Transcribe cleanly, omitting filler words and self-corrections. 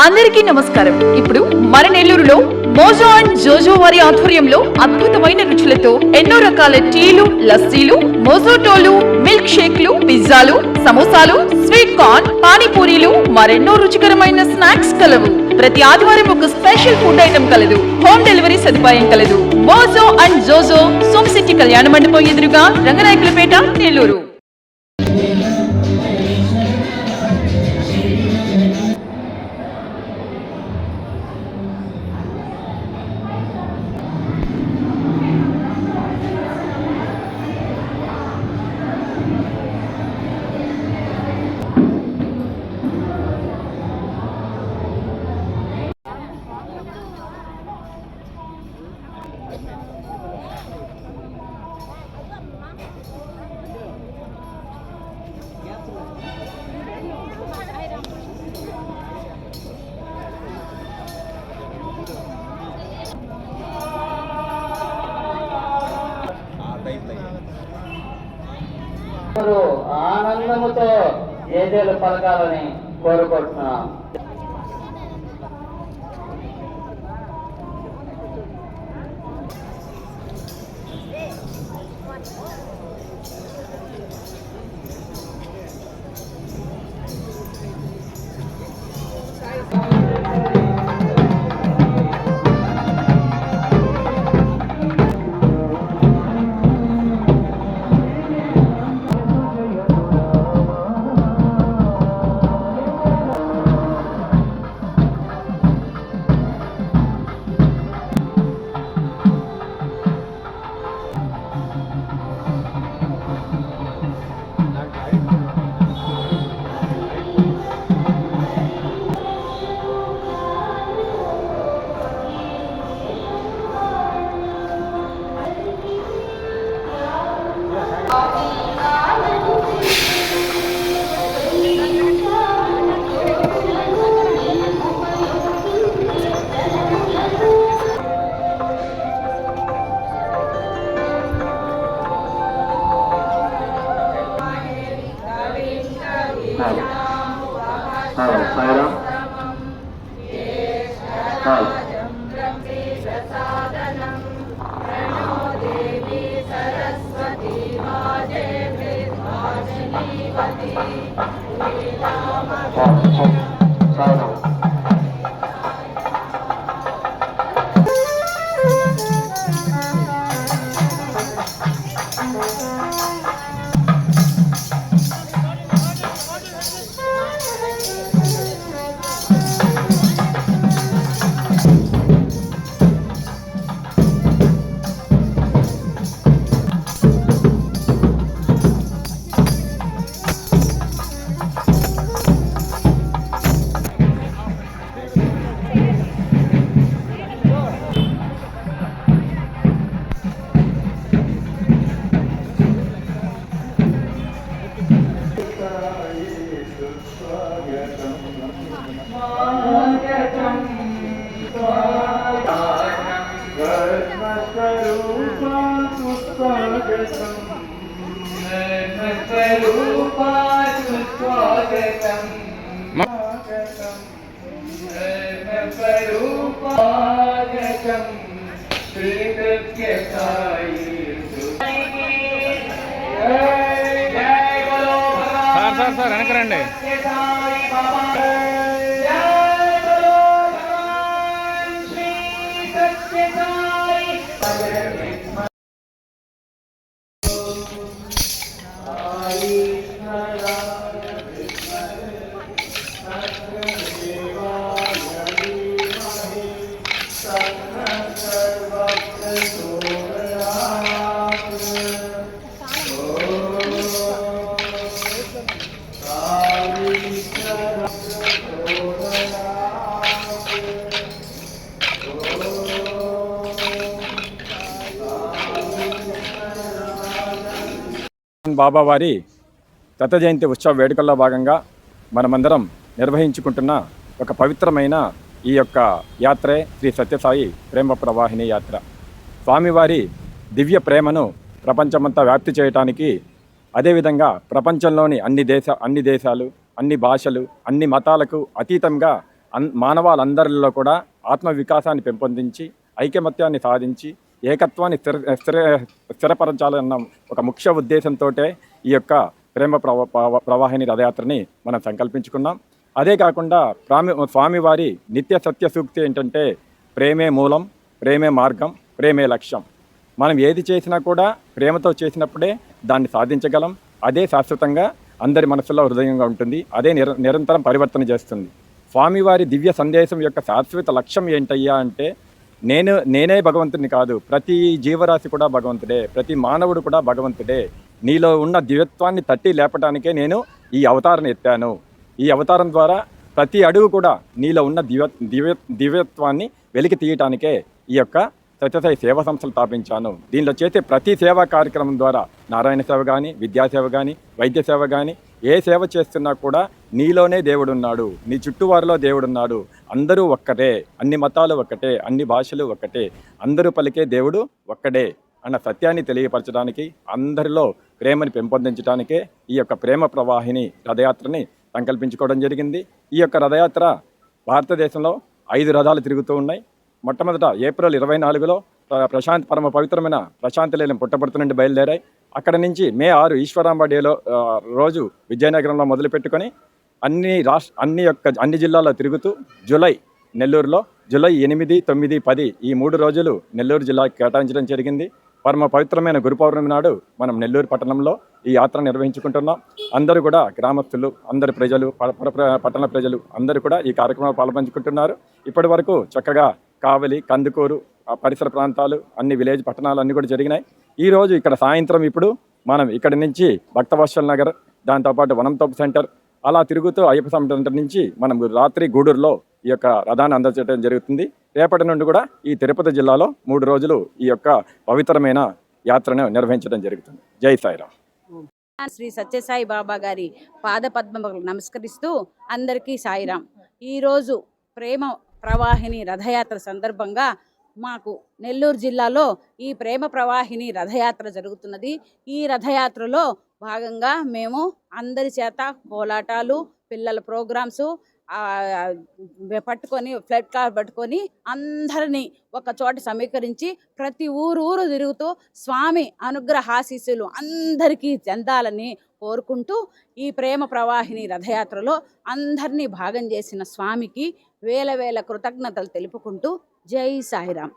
అందరికీ నమస్కారం. ఇప్పుడు మన నెల్లూరులో మోజో అండ్ జోజో వారి ఆధ్వర్యంలో అద్భుతమైన రుచులతో ఎన్నో రకాల టీలు, లస్సీలు, మోజోటోలు, మిల్క్ షేక్లు, పిజ్జాలు, సమోసాలు, స్వీట్ కార్న్, పానీపూరీలు, మరెన్నో రుచికరమైన స్నాక్స్ కలవు. ప్రతి ఆదివారం ఒక స్పెషల్ ఫుడ్ ఐటమ్ కలదు. హోమ్ డెలివరీ సదుపాయం కలదు. మోజో అండ్ జోజో, సోమశెట్టి కళ్యాణ మండపం ఎదురుగా, రంగనాయకులపేట, నెల్లూరు. ఆనందముతో జేజేలు పలకాలని కోరుకుంటున్నాం. సార్ వెనకరండి. బాబావారి దత్త జయంతి ఉత్సవ వేడుకల్లో భాగంగా మనమందరం నిర్వహించుకుంటున్న ఒక పవిత్రమైన ఈ యొక్క యాత్రే శ్రీ సత్యసాయి ప్రేమ ప్రవాహిని యాత్ర. స్వామివారి దివ్య ప్రేమను ప్రపంచమంతా వ్యాప్తి చేయటానికి, అదేవిధంగా ప్రపంచంలోని అన్ని దేశాలు, అన్ని భాషలు, అన్ని మతాలకు అతీతంగా మానవాళందరిలో కూడా ఆత్మ వికాసాన్ని పెంపొందించి ఐకమత్యాన్ని సాధించి ఏకత్వాన్ని స్థిరపరచాలన్న ఒక ముఖ్య ఉద్దేశంతో ఈ యొక్క ప్రేమ ప్రవాహిని రథయాత్రని మనం సంకల్పించుకున్నాం. అదే కాకుండా స్వామివారి నిత్య సత్య సూక్తి ఏంటంటే ప్రేమే మూలం, ప్రేమే మార్గం, ప్రేమే లక్ష్యం. మనం ఏది చేసినా కూడా ప్రేమతో చేసినప్పుడే దాన్ని సాధించగలం. అదే శాశ్వతంగా అందరి మనసులో హృదయంగా ఉంటుంది. అదే నిరంతరం పరివర్తన చేస్తుంది. స్వామివారి దివ్య సందేశం యొక్క శాశ్వత లక్ష్యం ఏంటయ్యా అంటే నేనే భగవంతుడిని కాదు, ప్రతి జీవరాశి కూడా భగవంతుడే, ప్రతి మానవుడు కూడా భగవంతుడే. నీలో ఉన్న దివ్యత్వాన్ని తట్టి లేపడానికే నేను ఈ అవతారం ఎత్తాను. ఈ అవతారం ద్వారా ప్రతి అడుగు కూడా నీలో ఉన్న దివ్యత్వాన్ని వెలికి తీయటానికే ఈ యొక్క సత్యసాయి సేవా సంస్థలు స్థాపించాను. దీనిలో చేసే ప్రతి సేవా కార్యక్రమం ద్వారా నారాయణ సేవ కానీ, విద్యాసేవ కానీ, వైద్య సేవ కానీ, ఏ సేవ చేస్తున్నా కూడా నీలోనే దేవుడున్నాడు, నీ చుట్టూవారిలో దేవుడున్నాడు. అందరూ ఒక్కటే, అన్ని మతాలు ఒక్కటే, అన్ని భాషలు ఒక్కటే, అందరూ పలికే దేవుడు ఒక్కడే అన్న సత్యాన్ని తెలియపరచడానికి, అందరిలో ప్రేమని పెంపొందించడానికే ఈ యొక్క ప్రేమ ప్రవాహిని రథయాత్రని సంకల్పించుకోవడం జరిగింది. ఈ యొక్క రథయాత్ర భారతదేశంలో 5 రథాలు తిరుగుతూ ఉన్నాయి. మొట్టమొదట ఏప్రిల్ 24లో పరమ పవిత్రమైన ప్రశాంతి నిలయం పుట్టపర్తి నుండి బయలుదేరాయి. అక్కడ నుంచి మే 6 ఈశ్వరాంబ డేలో రోజు విజయనగరంలో మొదలుపెట్టుకొని అన్ని జిల్లాల్లో తిరుగుతూ జూలై నెల్లూరులో, జూలై 8, 9, 10 ఈ 3 రోజులు నెల్లూరు జిల్లాకి కేటాయించడం జరిగింది. పరమ పవిత్రమైన గురు పౌర్ణమి నాడు మనం నెల్లూరు పట్టణంలో ఈ యాత్ర నిర్వహించుకుంటున్నాం. అందరూ కూడా గ్రామస్తులు, అందరి ప్రజలు, పట్టణ ప్రజలు అందరూ కూడా ఈ కార్యక్రమంలో పాల్పంచుకుంటున్నారు. ఇప్పటి వరకు చక్కగా కావలి, కందుకూరు, పరిసర ప్రాంతాలు, అన్ని విలేజ్ పట్టణాలు అన్నీ కూడా జరిగినాయి. ఈరోజు ఇక్కడ సాయంత్రం ఇప్పుడు మనం ఇక్కడి నుంచి భక్తవత్సల నగర్, దాంతోపాటు వనంతోపు సెంటర్ అలా తిరుగుతూ అయ్యప్ప స్వామి సెంటర్ నుంచి మనం రాత్రి గూడూరులో ఈ యొక్క రథాన్ని అందజేయడం జరుగుతుంది. రేపటి నుండి కూడా ఈ తిరుపతి జిల్లాలో 3 రోజులు ఈ యొక్క పవిత్రమైన యాత్రను నిర్వహించడం జరుగుతుంది. జై సాయిరామ్. శ్రీ సత్యసాయి బాబా గారి పాదపద్మములకు నమస్కరిస్తూ అందరికీ సాయిరాం. ఈరోజు ప్రేమ ప్రవాహిని రథయాత్ర సందర్భంగా మాకు నెల్లూరు జిల్లాలో ఈ ప్రేమ ప్రవాహిని రథయాత్ర జరుగుతున్నది. ఈ రథయాత్రలో భాగంగా మేము అందరి చేత కోలాటాలు, పిల్లల ప్రోగ్రామ్స్ పట్టుకొని ఫ్లడ్ కార్ పట్టుకొని అందరినీ ఒక చోట సమీకరించి ప్రతి ఊరు తిరుగుతూ స్వామి అనుగ్రహాశీస్సులు అందరికీ చెందాలని కోరుకుంటూ ఈ ప్రేమ ప్రవాహిని రథయాత్రలో అందరినీ భాగం చేసిన స్వామికి వేల కృతజ్ఞతలు తెలుపుకుంటూ జై సాయిరాం.